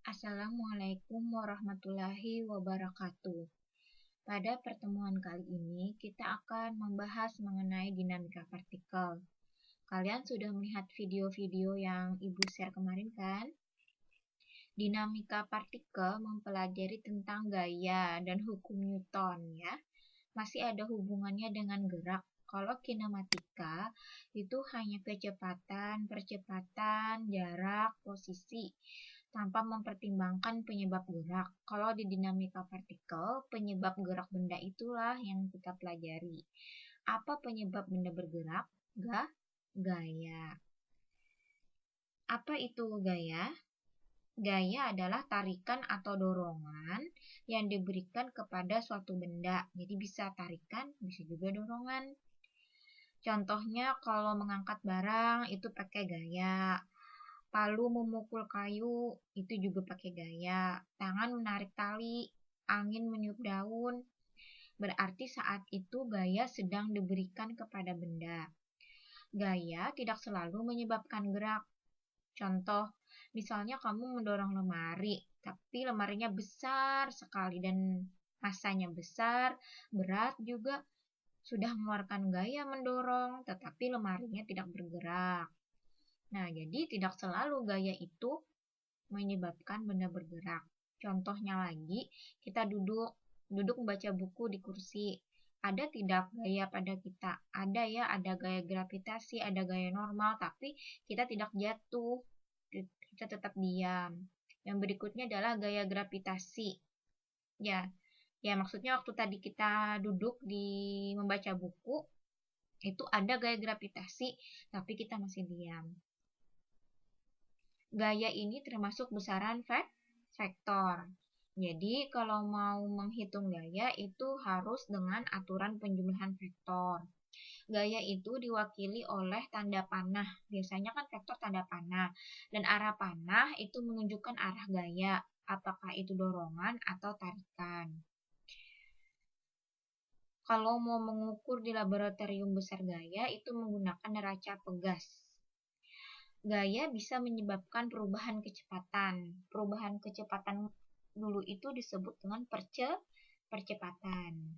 Assalamualaikum warahmatullahi wabarakatuh. Pada pertemuan kali ini, kita akan membahas mengenai dinamika partikel. Kalian sudah melihat video-video yang Ibu share kemarin kan? Dinamika partikel mempelajari tentang gaya dan hukum Newton ya. Masih ada hubungannya dengan gerak. Kalau kinematika itu hanya kecepatan, percepatan, jarak, posisi tanpa mempertimbangkan penyebab gerak. Kalau di dinamika partikel, penyebab gerak benda itulah yang kita pelajari. Apa penyebab benda bergerak? Gaya. Apa itu gaya? Gaya adalah tarikan atau dorongan yang diberikan kepada suatu benda. Jadi bisa tarikan, bisa juga dorongan. Contohnya kalau mengangkat barang itu pakai gaya. Palu memukul kayu itu juga pakai gaya. Tangan menarik tali, angin meniup daun. Berarti saat itu gaya sedang diberikan kepada benda. Gaya tidak selalu menyebabkan gerak. Contoh, misalnya kamu mendorong lemari, tapi lemarinya besar sekali dan masanya besar, berat juga, sudah mengeluarkan gaya mendorong, tetapi lemarinya tidak bergerak. Nah, jadi tidak selalu gaya itu menyebabkan benda bergerak. Contohnya lagi, kita duduk membaca buku di kursi. Ada tidak gaya pada kita? Ada ya, ada gaya gravitasi, ada gaya normal, tapi kita tidak jatuh. Kita tetap diam. Yang berikutnya adalah gaya gravitasi. Ya, maksudnya waktu tadi kita duduk di membaca buku, itu ada gaya gravitasi, tapi kita masih diam. Gaya ini termasuk besaran vektor. Jadi kalau mau menghitung gaya itu harus dengan aturan penjumlahan vektor. Gaya itu diwakili oleh tanda panah. Biasanya kan vektor tanda panah. Dan arah panah itu menunjukkan arah gaya. Apakah itu dorongan atau tarikan. Kalau mau mengukur di laboratorium besar gaya itu menggunakan neraca pegas. Gaya bisa menyebabkan perubahan kecepatan. Perubahan kecepatan dulu itu disebut dengan percepatan.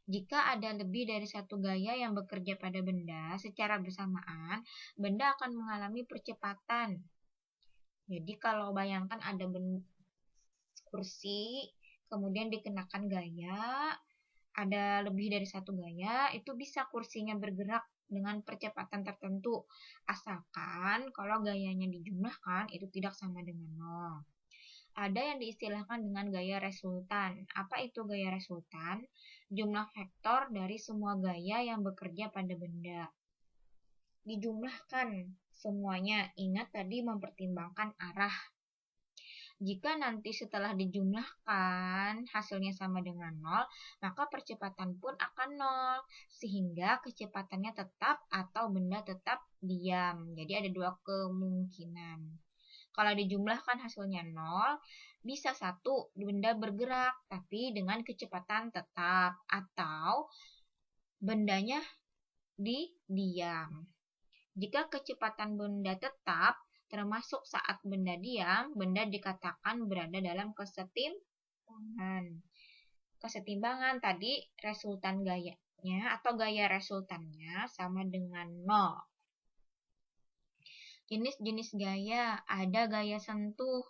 Jika ada lebih dari satu gaya yang bekerja pada benda secara bersamaan, benda akan mengalami percepatan. Jadi kalau bayangkan ada kursi, kemudian dikenakan gaya, ada lebih dari satu gaya, itu bisa kursinya bergerak dengan percepatan tertentu. Asalkan kalau gayanya dijumlahkan itu tidak sama dengan 0. Ada yang diistilahkan dengan gaya resultan. Apa itu gaya resultan? Jumlah vektor dari semua gaya yang bekerja pada benda. Dijumlahkan semuanya. Ingat tadi mempertimbangkan arah. Jika nanti setelah dijumlahkan hasilnya sama dengan 0, maka percepatan pun akan 0. Sehingga kecepatannya tetap atau benda tetap diam. Jadi ada dua kemungkinan. Kalau dijumlahkan hasilnya 0, bisa satu benda bergerak tapi dengan kecepatan tetap atau bendanya diam. Jika kecepatan benda tetap termasuk saat benda diam, benda dikatakan berada dalam kesetimbangan. Kesetimbangan tadi resultan gayanya atau gaya resultannya sama dengan 0. Jenis-jenis gaya, ada gaya sentuh.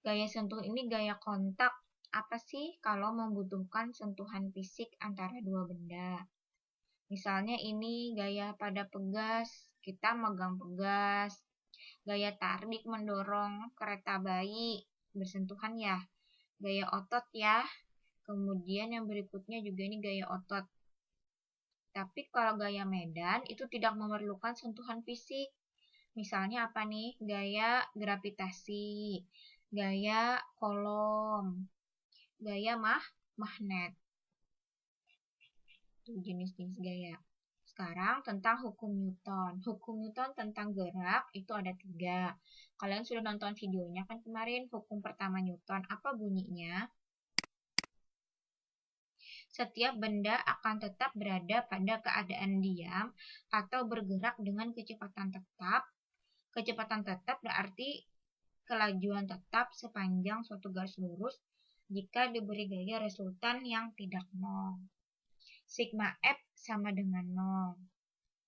Gaya sentuh ini gaya kontak. Apa sih kalau membutuhkan sentuhan fisik antara dua benda? Misalnya ini gaya pada pegas, kita megang pegas. Gaya tarik mendorong kereta bayi, bersentuhan ya. Gaya otot ya. Kemudian yang berikutnya juga ini gaya otot. Tapi kalau gaya medan itu tidak memerlukan sentuhan fisik. Misalnya apa nih? Gaya gravitasi, gaya kolom, gaya magnet. Itu jenis-jenis gaya. Sekarang tentang hukum Newton. Hukum Newton tentang gerak itu ada 3. Kalian sudah nonton videonya kan kemarin? Hukum pertama Newton. Apa bunyinya? Setiap benda akan tetap berada pada keadaan diam atau bergerak dengan kecepatan tetap. Kecepatan tetap berarti kelajuan tetap sepanjang suatu garis lurus jika diberi gaya resultan yang tidak nol. Sigma F sama dengan nol.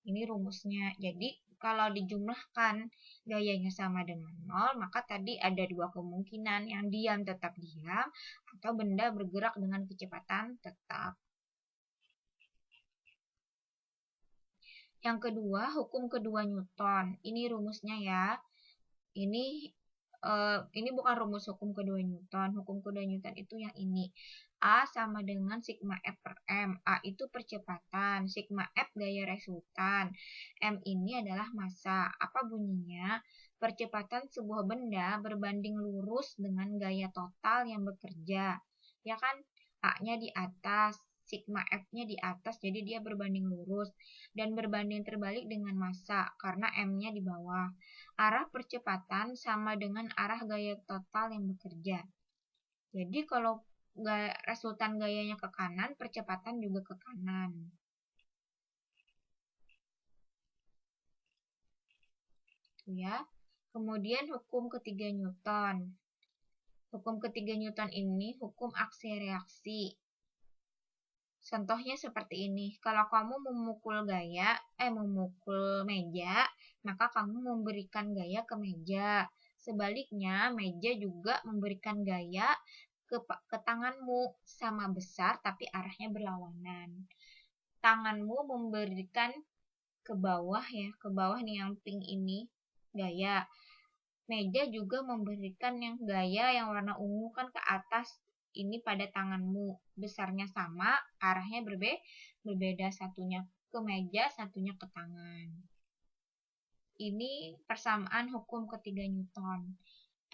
Ini rumusnya. Jadi kalau dijumlahkan gayanya sama dengan nol, maka tadi ada dua kemungkinan, yang diam tetap diam, atau benda bergerak dengan kecepatan tetap. Yang kedua, hukum kedua Newton. Ini rumusnya ya. Ini bukan rumus hukum kedua Newton. Hukum kedua Newton itu yang ini. A sama dengan sigma F per M. A itu percepatan, sigma F gaya resultan. M ini adalah massa. Apa bunyinya? Percepatan sebuah benda berbanding lurus dengan gaya total yang bekerja. Ya kan? A-nya di atas, sigma F-nya di atas, jadi dia berbanding lurus. Dan berbanding terbalik dengan massa, karena M-nya di bawah. Arah percepatan sama dengan arah gaya total yang bekerja. Jadi kalau resultan gayanya ke kanan, percepatan juga ke kanan. Itu ya. Kemudian hukum ketiga Newton. Hukum ketiga Newton ini hukum aksi reaksi. Contohnya seperti ini. Kalau kamu memukul meja, maka kamu memberikan gaya ke meja. Sebaliknya, meja juga memberikan gaya ke tanganmu, sama besar tapi arahnya berlawanan. Tanganmu memberikan ke bawah ya, ke bawah nih yang pink ini gaya. Meja juga memberikan yang gaya yang warna ungu kan ke atas, ini pada tanganmu. Besarnya sama, arahnya berbeda, satunya ke meja, satunya ke tangan. Ini persamaan hukum ketiga Newton.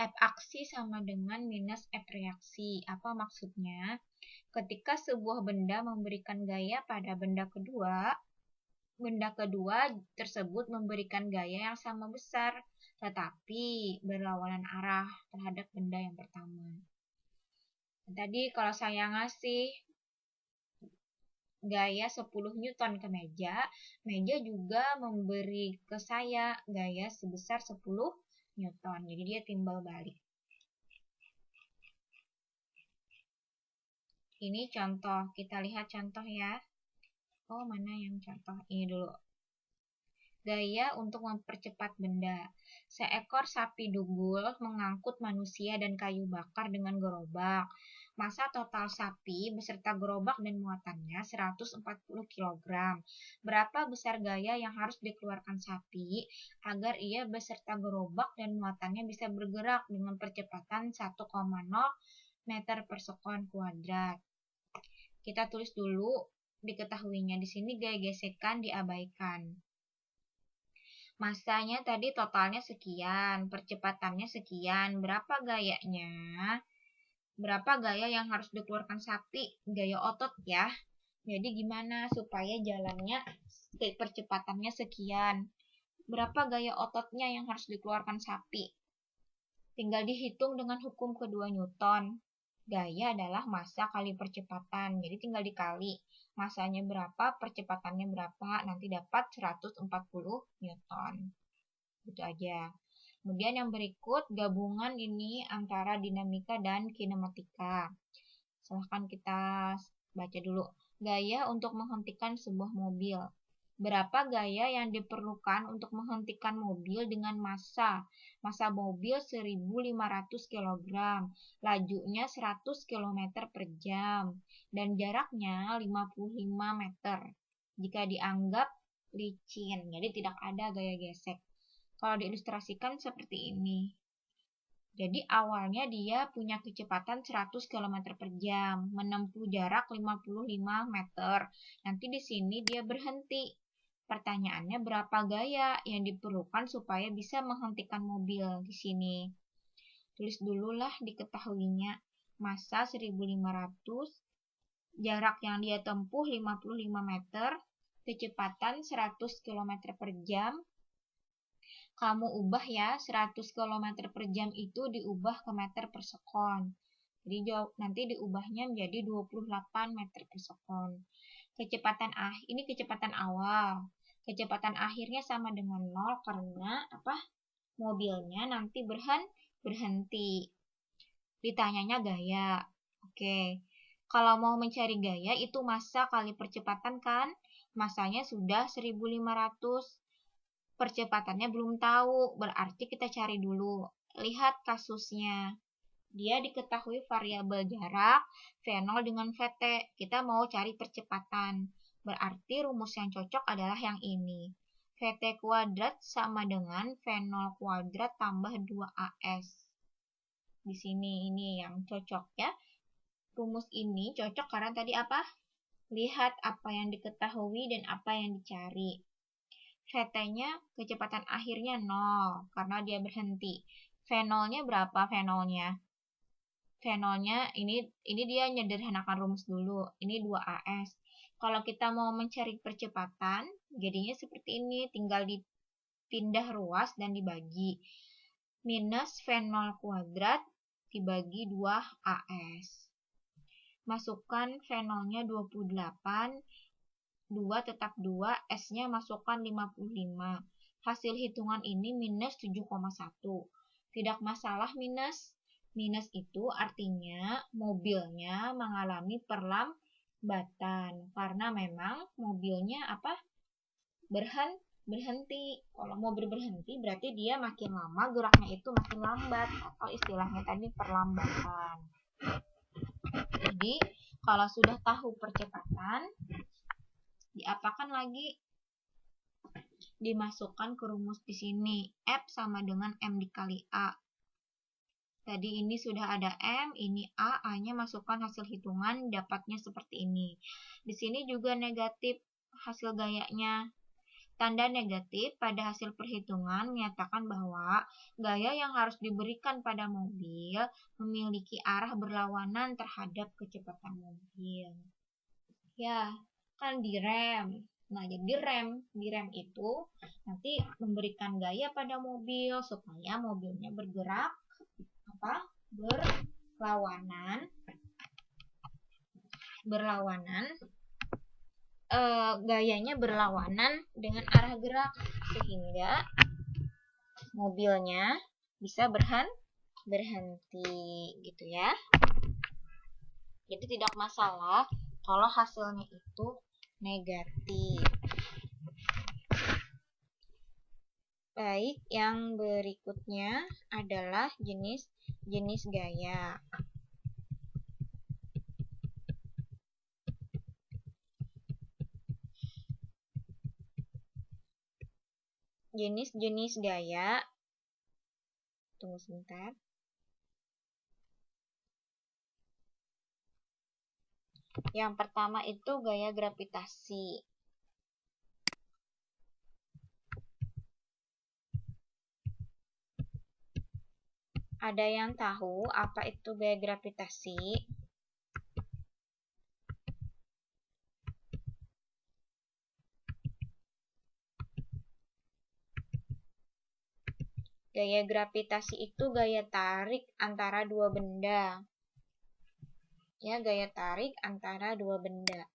F aksi sama dengan minus F reaksi. Apa maksudnya? Ketika sebuah benda memberikan gaya pada benda kedua tersebut memberikan gaya yang sama besar, tetapi berlawanan arah terhadap benda yang pertama. Tadi kalau saya ngasih gaya 10 Newton ke meja, meja juga memberi ke saya gaya sebesar 10 Newton. Jadi dia timbal balik. Ini contoh, kita lihat contoh ya. Oh, mana yang contoh? Ini dulu. Gaya untuk mempercepat benda. Seekor sapi dugul mengangkut manusia dan kayu bakar dengan gerobak. Massa total sapi beserta gerobak dan muatannya 140 kg. Berapa besar gaya yang harus dikeluarkan sapi agar ia beserta gerobak dan muatannya bisa bergerak dengan percepatan 1,0 meter per sekon kuadrat? Kita tulis dulu diketahuinya. Di sini gaya gesekan diabaikan. Masanya tadi totalnya sekian, percepatannya sekian. Berapa gayanya? Berapa gaya yang harus dikeluarkan sapi? Gaya otot ya. Jadi gimana supaya jalannya percepatannya sekian? Berapa gaya ototnya yang harus dikeluarkan sapi? Tinggal dihitung dengan hukum kedua Newton. Gaya adalah massa kali percepatan. Jadi tinggal dikali. Massanya berapa, percepatannya berapa, nanti dapat 140 Newton. Gitu aja. Kemudian yang berikut, gabungan ini antara dinamika dan kinematika. Silahkan kita baca dulu. Gaya untuk menghentikan sebuah mobil. Berapa gaya yang diperlukan untuk menghentikan mobil dengan massa mobil 1.500 kg, lajunya 100 km per jam, dan jaraknya 55 meter. Jika dianggap licin, jadi tidak ada gaya gesek. Kalau diilustrasikan seperti ini. Jadi awalnya dia punya kecepatan 100 km per jam, menempuh jarak 55 meter. Nanti di sini dia berhenti. Pertanyaannya berapa gaya yang diperlukan supaya bisa menghentikan mobil di sini. Tulis dululah diketahuinya. Massa 1.500, jarak yang dia tempuh 55 meter, kecepatan 100 km per jam. Kamu ubah ya, 100 km per jam itu diubah ke meter per sekon. Jadi nanti diubahnya menjadi 28 meter per sekon. Ini kecepatan awal. Kecepatan akhirnya sama dengan 0 karena mobilnya nanti berhenti. Ditanyanya gaya. Oke. Kalau mau mencari gaya itu massa kali percepatan kan? Massanya sudah 1500. Percepatannya belum tahu, berarti kita cari dulu. Lihat kasusnya. Dia diketahui variabel jarak V0 dengan Vt. Kita mau cari percepatan. Berarti rumus yang cocok adalah yang ini. Vt kuadrat sama dengan V0 kuadrat tambah 2AS. Di sini ini yang cocok ya. Rumus ini cocok karena tadi apa? Lihat apa yang diketahui dan apa yang dicari. Vt-nya kecepatan akhirnya 0 karena dia berhenti. V0-nya berapa V0-nya? V0-nya ini dia menyederhanakan rumus dulu. Ini 2AS. Kalau kita mau mencari percepatan, jadinya seperti ini, tinggal dipindah ruas dan dibagi. Minus V0 kuadrat dibagi 2AS. Masukkan V0-nya 28, 2 tetap 2, S-nya masukkan 55. Hasil hitungan ini minus 7,1. Tidak masalah minus. Minus itu artinya mobilnya mengalami perlambatan. Karena memang mobilnya apa? Berhenti. Kalau mobil berhenti berarti dia makin lama geraknya itu makin lambat. Atau istilahnya tadi perlambatan. Jadi kalau sudah tahu percepatan, diapakan lagi? Dimasukkan ke rumus di sini. F sama dengan M dikali A. Tadi ini sudah ada M, ini A, A-nya masukkan hasil hitungan, dapatnya seperti ini. Di sini juga negatif hasil gayanya. Tanda negatif pada hasil perhitungan menyatakan bahwa gaya yang harus diberikan pada mobil memiliki arah berlawanan terhadap kecepatan mobil. Ya, kan direm. Nah, jadi di rem itu nanti memberikan gaya pada mobil supaya mobilnya bergerak berlawanan gayanya berlawanan dengan arah gerak sehingga mobilnya bisa berhenti gitu ya. Jadi tidak masalah kalau hasilnya itu negatif. Baik, yang berikutnya adalah jenis gaya. Jenis-jenis gaya. Tunggu sebentar. Yang pertama itu gaya gravitasi. Ada yang tahu apa itu gaya gravitasi? Gaya gravitasi itu gaya tarik antara dua benda. Ya, gaya tarik antara dua benda.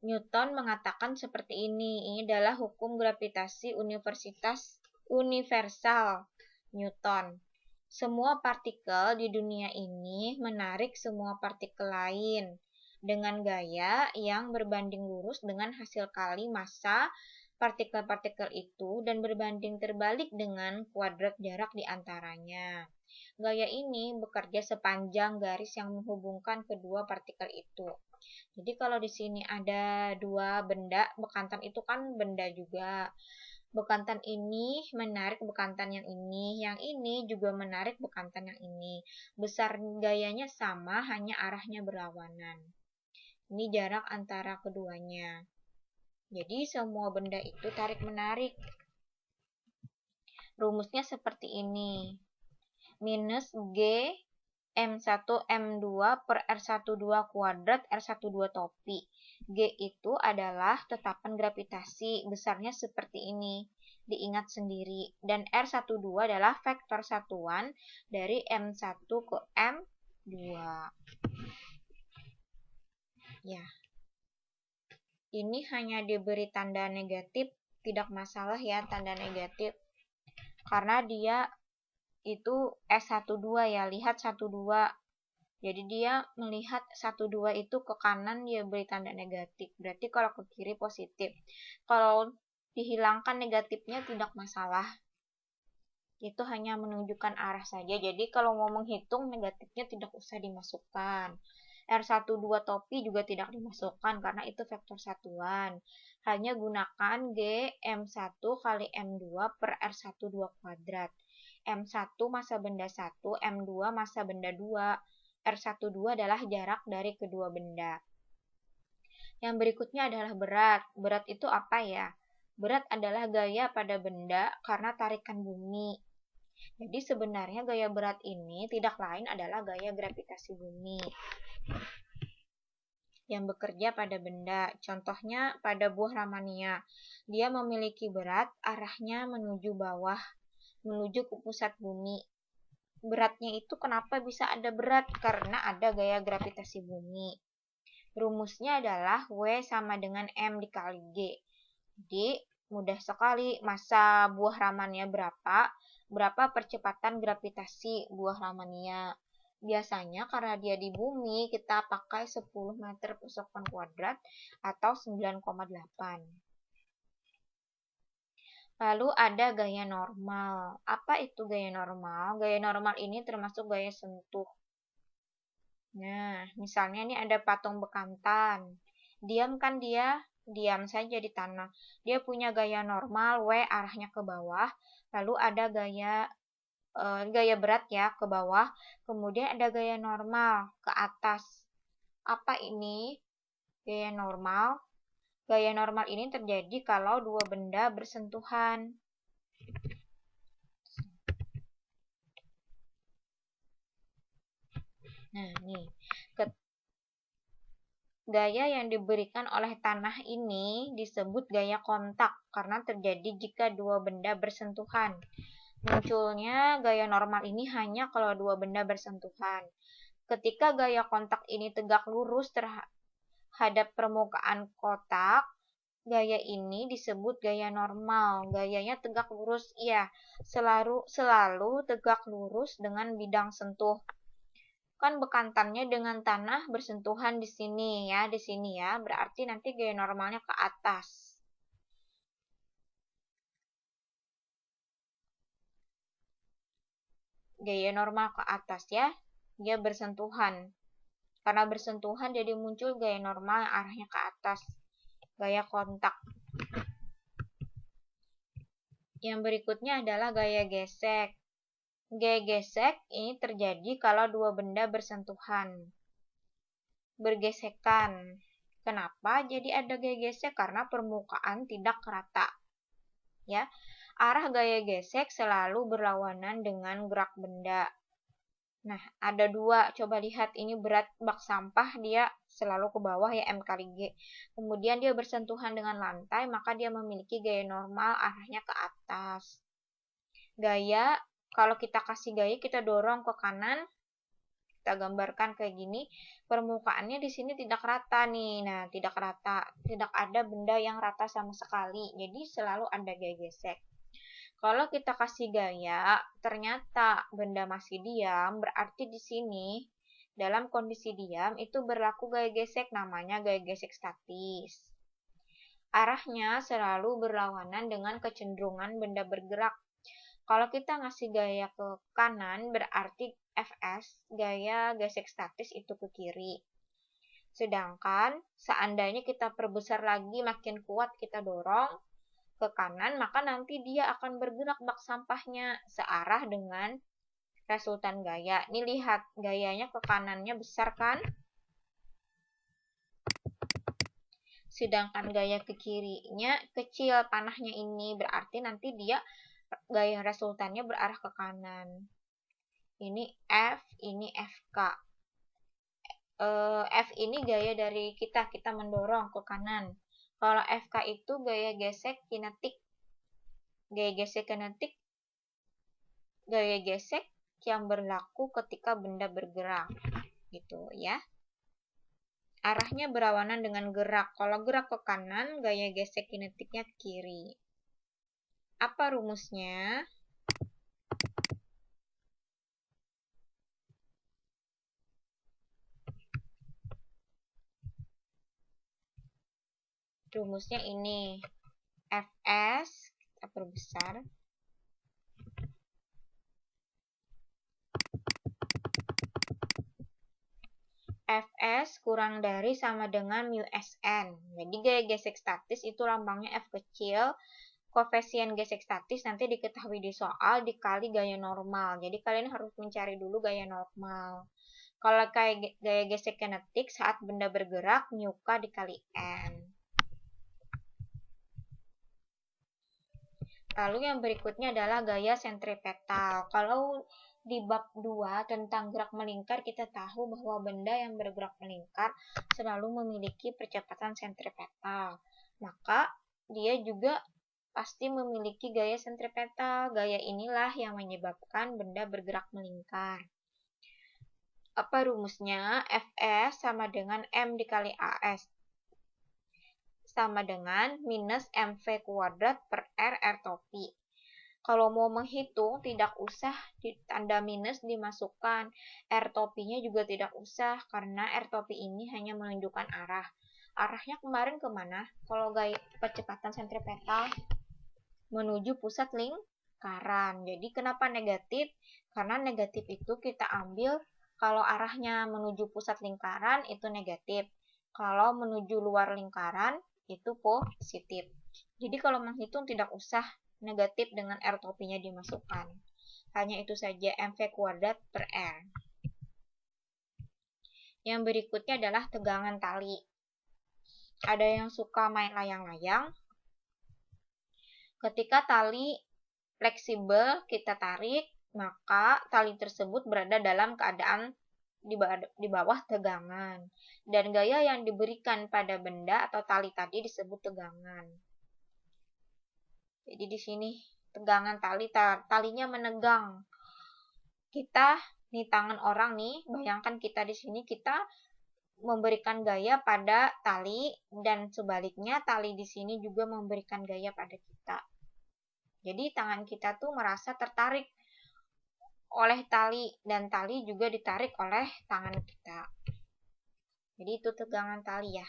Newton mengatakan seperti ini. Ini adalah hukum gravitasi universal Newton. Semua partikel di dunia ini menarik semua partikel lain dengan gaya yang berbanding lurus dengan hasil kali massa partikel-partikel itu dan berbanding terbalik dengan kuadrat jarak di antaranya. Gaya ini bekerja sepanjang garis yang menghubungkan kedua partikel itu. Jadi kalau di sini ada dua benda, bekantan itu kan benda juga. Bekantan ini menarik bekantan yang ini juga menarik bekantan yang ini. Besar gayanya sama, hanya arahnya berlawanan. Ini jarak antara keduanya. Jadi semua benda itu tarik-menarik. Rumusnya seperti ini. Minus G M1 M2 per R12 kuadrat R12 topi. G itu adalah tetapan gravitasi, besarnya seperti ini. Diingat sendiri. Dan R12 adalah vektor satuan dari M1 ke M2. Ya. Ini hanya diberi tanda negatif, tidak masalah ya tanda negatif. karena dia itu S12 ya, lihat 12. Jadi dia melihat 12 itu ke kanan dia beri tanda negatif. Berarti kalau ke kiri positif. Kalau dihilangkan negatifnya tidak masalah. Itu hanya menunjukkan arah saja. Jadi kalau mau menghitung negatifnya tidak usah dimasukkan. R12 topi juga tidak dimasukkan karena itu vektor satuan. Hanya gunakan G M1 kali M2 per R12 kuadrat. M1 massa benda 1, M2 massa benda 2. R12 adalah jarak dari kedua benda. Yang berikutnya adalah berat. Berat itu apa ya? Berat adalah gaya pada benda karena tarikan bumi. Jadi sebenarnya gaya berat ini tidak lain adalah gaya gravitasi bumi yang bekerja pada benda. Contohnya pada buah Ramania. Dia memiliki berat arahnya menuju bawah, menuju ke pusat bumi. Beratnya itu kenapa bisa ada berat? Karena ada gaya gravitasi bumi. Rumusnya adalah W sama dengan M dikali G. Jadi mudah sekali, massa buah Ramania berapa? Berapa percepatan gravitasi buah Ramania? Biasanya karena dia di bumi, kita pakai 10 meter per sekon kuadrat atau 9,8. Lalu ada gaya normal. Apa itu gaya normal? Gaya normal ini termasuk gaya sentuh. Nah, misalnya ini ada patung bekantan. Diam kan dia? Diam saja di tanah. Dia punya gaya normal, W arahnya ke bawah. Lalu ada gaya berat ya, ke bawah. Kemudian ada gaya normal, ke atas. Apa ini? Gaya normal. Gaya normal ini terjadi kalau dua benda bersentuhan. Nah, nih. Gaya yang diberikan oleh tanah ini disebut gaya kontak karena terjadi jika dua benda bersentuhan. Munculnya gaya normal ini hanya kalau dua benda bersentuhan. Ketika gaya kontak ini tegak lurus terhadap permukaan kotak, gaya ini disebut gaya normal. Gayanya tegak lurus, ya, selalu tegak lurus dengan bidang sentuh. Kan bekantannya dengan tanah bersentuhan di sini ya, berarti nanti gaya normalnya ke atas. Gaya normal ke atas ya, dia bersentuhan. Karena bersentuhan jadi muncul gaya normal yang arahnya ke atas, gaya kontak. Yang berikutnya adalah gaya gesek. Gaya gesek ini terjadi kalau dua benda bersentuhan, bergesekan. Kenapa jadi ada gaya gesek? Karena permukaan tidak rata. Ya, arah gaya gesek selalu berlawanan dengan gerak benda. Nah, ada dua. Coba lihat, ini berat bak sampah, dia selalu ke bawah ya, M kali G. Kemudian dia bersentuhan dengan lantai, maka dia memiliki gaya normal arahnya ke atas. Gaya, kalau kita kasih gaya, kita dorong ke kanan, kita gambarkan kayak gini, permukaannya di sini tidak rata nih. Nah, tidak rata, tidak ada benda yang rata sama sekali. Jadi selalu ada gaya gesek. Kalau kita kasih gaya, ternyata benda masih diam, berarti di sini dalam kondisi diam itu berlaku gaya gesek, namanya gaya gesek statis. Arahnya selalu berlawanan dengan kecenderungan benda bergerak. Kalau kita ngasih gaya ke kanan, berarti Fs, gaya gesek statis itu ke kiri. Sedangkan seandainya kita perbesar lagi, makin kuat kita dorong ke kanan, maka nanti dia akan bergerak bak sampahnya searah dengan resultan gaya. Ini lihat, gayanya ke kanannya besar kan? Sedangkan gaya ke kirinya kecil panahnya ini, berarti nanti dia gaya resultannya berarah ke kanan. Ini F, ini FK. F ini gaya dari kita mendorong ke kanan. Kalau FK itu gaya gesek kinetik. Gaya gesek kinetik, gaya gesek yang berlaku ketika benda bergerak. Gitu ya. Arahnya berlawanan dengan gerak. Kalau gerak ke kanan, gaya gesek kinetiknya ke kiri. Apa rumusnya? Rumusnya ini. Fs, kita perbesar. Fs kurang dari sama dengan mu Sn. Jadi gaya gesek statis itu lambangnya F kecil. Koefisien gesek statis nanti diketahui di soal dikali gaya normal. Jadi kalian harus mencari dulu gaya normal. Kalau kayak gaya gesek kinetik saat benda bergerak, mu k dikali n. Lalu yang berikutnya adalah gaya sentripetal. Kalau di bab 2 tentang gerak melingkar, kita tahu bahwa benda yang bergerak melingkar selalu memiliki percepatan sentripetal. Maka dia juga pasti memiliki gaya sentripetal. Gaya inilah yang menyebabkan benda bergerak melingkar. Apa rumusnya? Fs sama dengan M dikali As. Sama dengan minus mv kuadrat per r topi. Kalau mau menghitung, tidak usah tanda minus dimasukkan. R topinya juga tidak usah, karena R topi ini hanya menunjukkan arah. Arahnya kemarin kemana? Kalau gaya percepatan sentripetal menuju pusat lingkaran. Jadi kenapa negatif? Karena negatif itu kita ambil kalau arahnya menuju pusat lingkaran itu negatif. Kalau menuju luar lingkaran itu positif. Jadi kalau menghitung tidak usah negatif dengan R topinya dimasukkan. Hanya itu saja mv kuadrat per R. Yang berikutnya adalah tegangan tali. Ada yang suka main layang-layang. Ketika tali fleksibel kita tarik, maka tali tersebut berada dalam keadaan di bawah tegangan. Dan gaya yang diberikan pada benda atau tali tadi disebut tegangan. Jadi di sini tegangan talinya menegang. Kita nih tangan orang nih, bayangkan kita di sini kita memberikan gaya pada tali dan sebaliknya tali di sini juga memberikan gaya pada kita. Jadi tangan kita tuh merasa tertarik oleh tali dan tali juga ditarik oleh tangan kita. Jadi itu tegangan tali ya.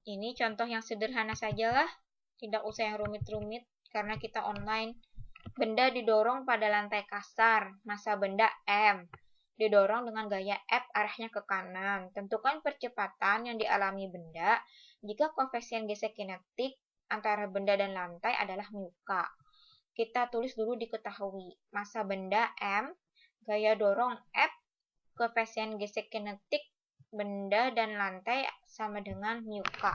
Ini contoh yang sederhana sajalah, tidak usah yang rumit-rumit karena kita online. Benda didorong pada lantai kasar, massa benda M. Didorong dengan gaya F arahnya ke kanan. Tentukan percepatan yang dialami benda jika koefisien gesek kinetik antara benda dan lantai adalah mu k. Kita tulis dulu diketahui. Massa benda M, gaya dorong F, koefisien gesek kinetik benda dan lantai sama dengan mu k.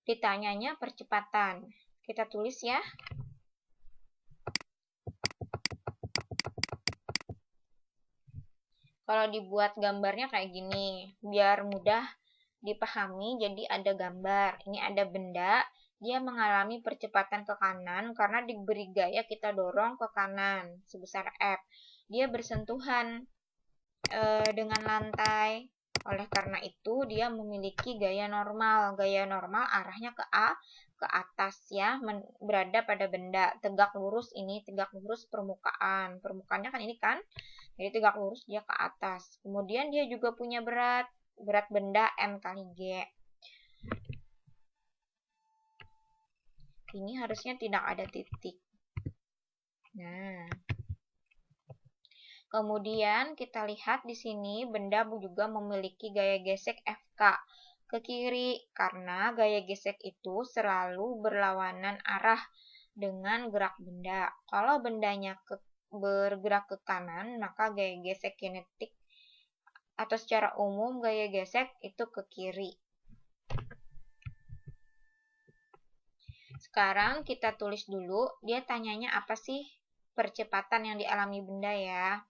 Ditanyanya percepatan. Kita tulis ya. Kalau dibuat gambarnya kayak gini, biar mudah dipahami, jadi ada gambar. Ini ada benda, dia mengalami percepatan ke kanan karena diberi gaya kita dorong ke kanan sebesar F. Dia bersentuhan dengan lantai. Oleh karena itu, dia memiliki gaya normal. Gaya normal arahnya ke atas ya, berada pada benda. Tegak lurus ini, tegak lurus permukaan. Permukaannya kan ini kan, jadi tegak lurus dia ke atas. Kemudian dia juga punya berat benda M kali G. Ini harusnya tidak ada titik. Nah, kemudian kita lihat di sini benda juga memiliki gaya gesek FK ke kiri karena gaya gesek itu selalu berlawanan arah dengan gerak benda. Kalau bendanya bergerak ke kanan, maka gaya gesek kinetik atau secara umum gaya gesek itu ke kiri. Sekarang kita tulis dulu, dia tanyanya apa sih percepatan yang dialami benda ya.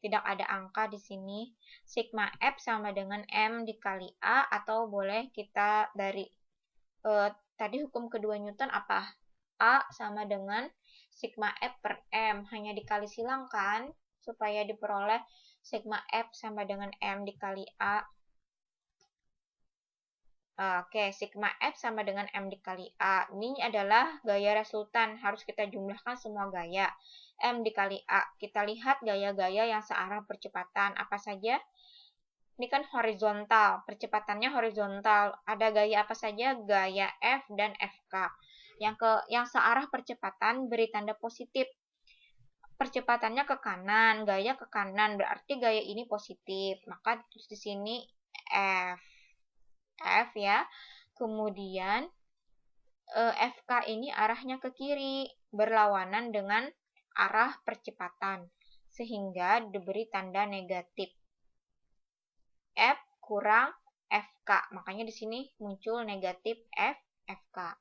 Tidak ada angka di sini. Sigma F sama dengan M dikali A, atau boleh kita dari tadi hukum kedua Newton apa? A sama dengan sigma F per M. Hanya dikali silang kan? Supaya diperoleh sigma F sama dengan M dikali A. Oke, sigma F sama dengan M dikali A. Ini adalah gaya resultan. Harus kita jumlahkan semua gaya. M dikali A. Kita lihat gaya-gaya yang searah percepatan. Apa saja? Ini kan horizontal. Percepatannya horizontal. Ada gaya apa saja? Gaya F dan FK. Yang searah percepatan beri tanda positif. Percepatannya ke kanan, gaya ke kanan, berarti gaya ini positif. Maka terus di sini F. F ya. Kemudian FK ini arahnya ke kiri, berlawanan dengan arah percepatan, sehingga diberi tanda negatif. F kurang FK, makanya di sini muncul negatif FK.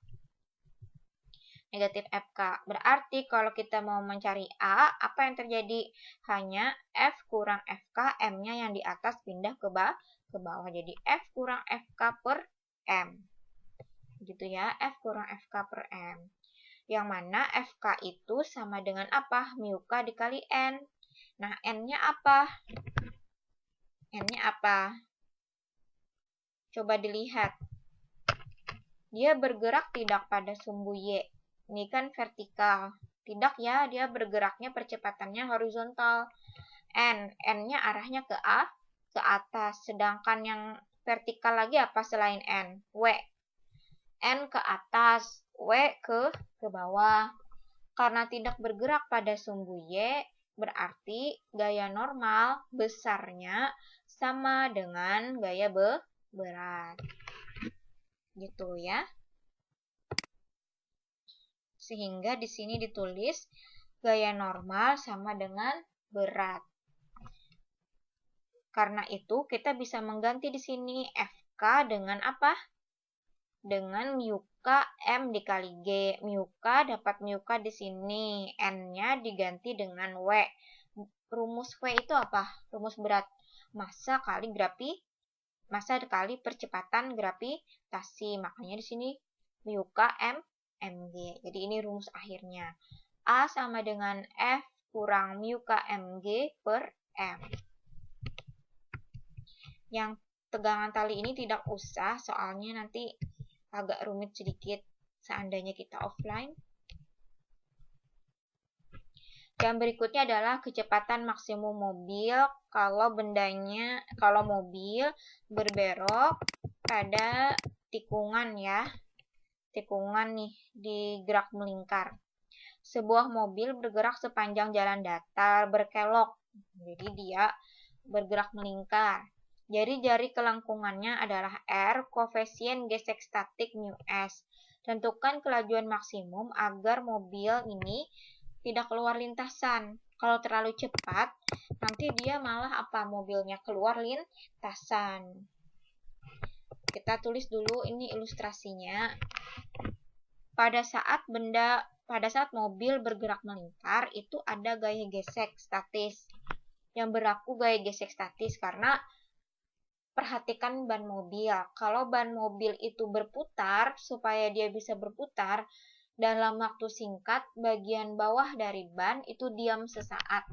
Negatif FK. Berarti kalau kita mau mencari A, apa yang terjadi? Hanya F kurang FK, M-nya yang di atas pindah ke bawah. Jadi F kurang FK per M. Gitu ya, F kurang FK per M. Yang mana FK itu sama dengan apa? Mu K dikali N. Nah, N-nya apa? N-nya apa? Coba dilihat. Dia bergerak tidak pada sumbu Y. Ini kan vertikal. Tidak ya, dia bergeraknya percepatannya horizontal. N-nya arahnya ke A, ke atas. Sedangkan yang vertikal lagi apa selain N? W. N ke atas, W ke bawah. Karena tidak bergerak pada sumbu Y, berarti gaya normal besarnya sama dengan gaya berat. Gitu ya. Sehingga di sini ditulis gaya normal sama dengan berat. Karena itu kita bisa mengganti di sini FK dengan apa? Dengan mu K M dikali G. Mu K dapat mu K di sini. N-nya diganti dengan W. Rumus W itu apa? Rumus berat. Massa kali percepatan gravitasi. Makanya di sini mu K M Mg. Jadi ini rumus akhirnya. A sama dengan F kurang mu K Mg per M. Yang tegangan tali ini tidak usah, soalnya nanti agak rumit sedikit seandainya kita offline. Yang berikutnya adalah kecepatan maksimum mobil kalau mobil berbelok pada tikungan ya. Tikungan nih di gerak melingkar. Sebuah mobil bergerak sepanjang jalan datar berkelok. Jadi dia bergerak melingkar. Jadi jari kelengkungannya adalah R, koefisien gesek statik mu S. Tentukan kelajuan maksimum agar mobil ini tidak keluar lintasan. Kalau terlalu cepat, nanti dia malah mobilnya keluar lintasan. Kita tulis dulu ini ilustrasinya. Pada saat mobil bergerak melingkar, itu ada gaya gesek statis. Yang berlaku gaya gesek statis karena perhatikan ban mobil. Kalau ban mobil itu berputar, supaya dia bisa berputar, dalam waktu singkat, bagian bawah dari ban itu diam sesaat.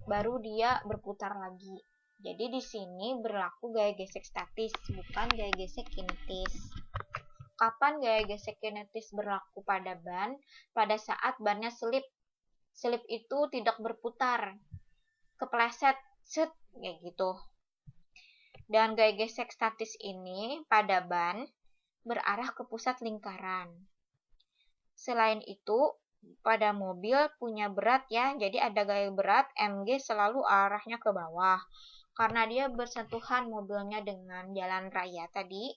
Baru dia berputar lagi. Jadi di sini berlaku gaya gesek statis, bukan gaya gesek kinetis. Kapan gaya gesek kinetis berlaku pada ban? Pada saat bannya selip. Selip itu tidak berputar. Kepleset, set, kayak gitu. Dan gaya gesek statis ini pada ban berarah ke pusat lingkaran. Selain itu, pada mobil punya berat ya, jadi ada gaya berat, Mg selalu arahnya ke bawah. Karena dia bersentuhan mobilnya dengan jalan raya tadi,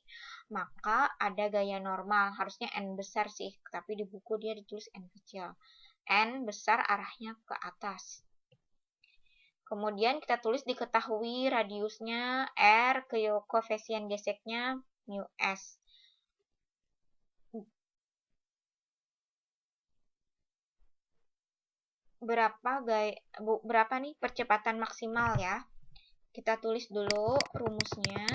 maka ada gaya normal, harusnya N besar sih, tapi di buku dia ditulis N kecil. N besar arahnya ke atas. Kemudian kita tulis diketahui radiusnya R, koefisien geseknya mu S. Berapa nih percepatan maksimal ya? Kita tulis dulu rumusnya.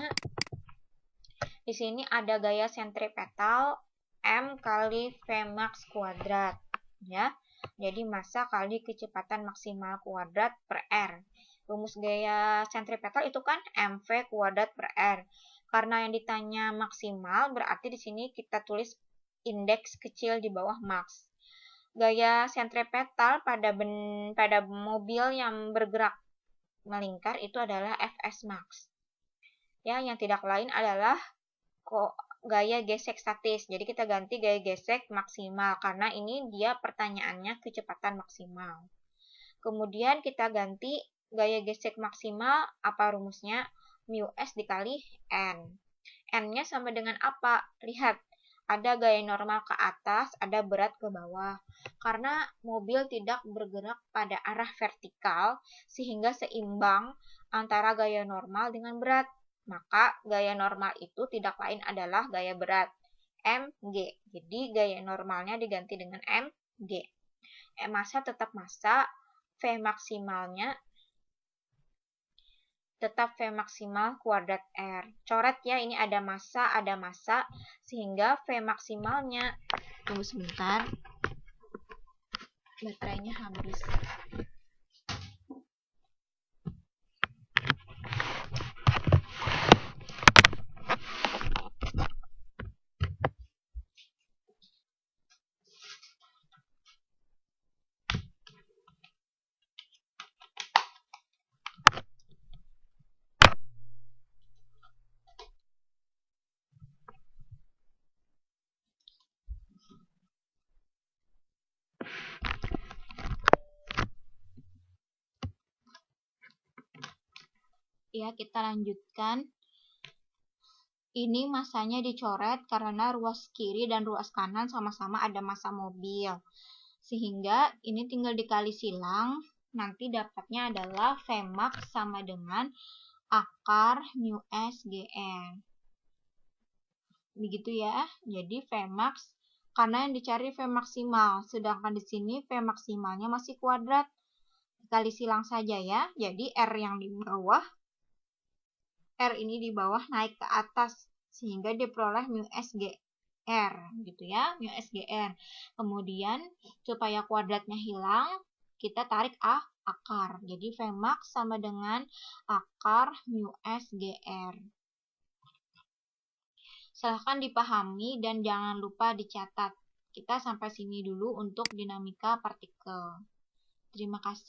Di sini ada gaya sentripetal M kali Vmax kuadrat ya. Jadi massa kali kecepatan maksimal kuadrat per R. Rumus gaya sentripetal itu kan mv kuadrat per R. Karena yang ditanya maksimal, berarti di sini kita tulis indeks kecil di bawah max. Gaya sentripetal pada mobil yang bergerak melingkar itu adalah Fs max. Ya, yang tidak lain adalah gaya gesek statis. Jadi kita ganti gaya gesek maksimal karena ini dia pertanyaannya kecepatan maksimal. Kemudian kita ganti gaya gesek maksimal, apa rumusnya? Mu S dikali N. N-nya sama dengan apa? Lihat, ada gaya normal ke atas, ada berat ke bawah. Karena mobil tidak bergerak pada arah vertikal, sehingga seimbang antara gaya normal dengan berat. Maka gaya normal itu tidak lain adalah gaya berat, mg. Jadi gaya normalnya diganti dengan mg. Massa tetap massa, V maksimalnya tetap V maksimal kuadrat R. Coret ya, ini ada massa, sehingga V maksimalnya, tunggu sebentar, baterainya habis. Ya, kita lanjutkan. Ini massanya dicoret karena ruas kiri dan ruas kanan sama-sama ada massa mobil. Sehingga ini tinggal dikali silang, nanti dapatnya adalah Vmax sama dengan akar mu S Gn. Begitu ya. Jadi Vmax karena yang dicari V maksimal, sedangkan di sini V maksimalnya masih kuadrat. Dikali silang saja ya. Jadi R yang di bawah, R ini di bawah naik ke atas sehingga diperoleh mu SGR gitu ya, mu SGR. Kemudian supaya kuadratnya hilang, kita tarik akar. Jadi Vmax sama dengan akar mu SGR. Silahkan dipahami dan jangan lupa dicatat. Kita sampai sini dulu untuk dinamika partikel. Terima kasih.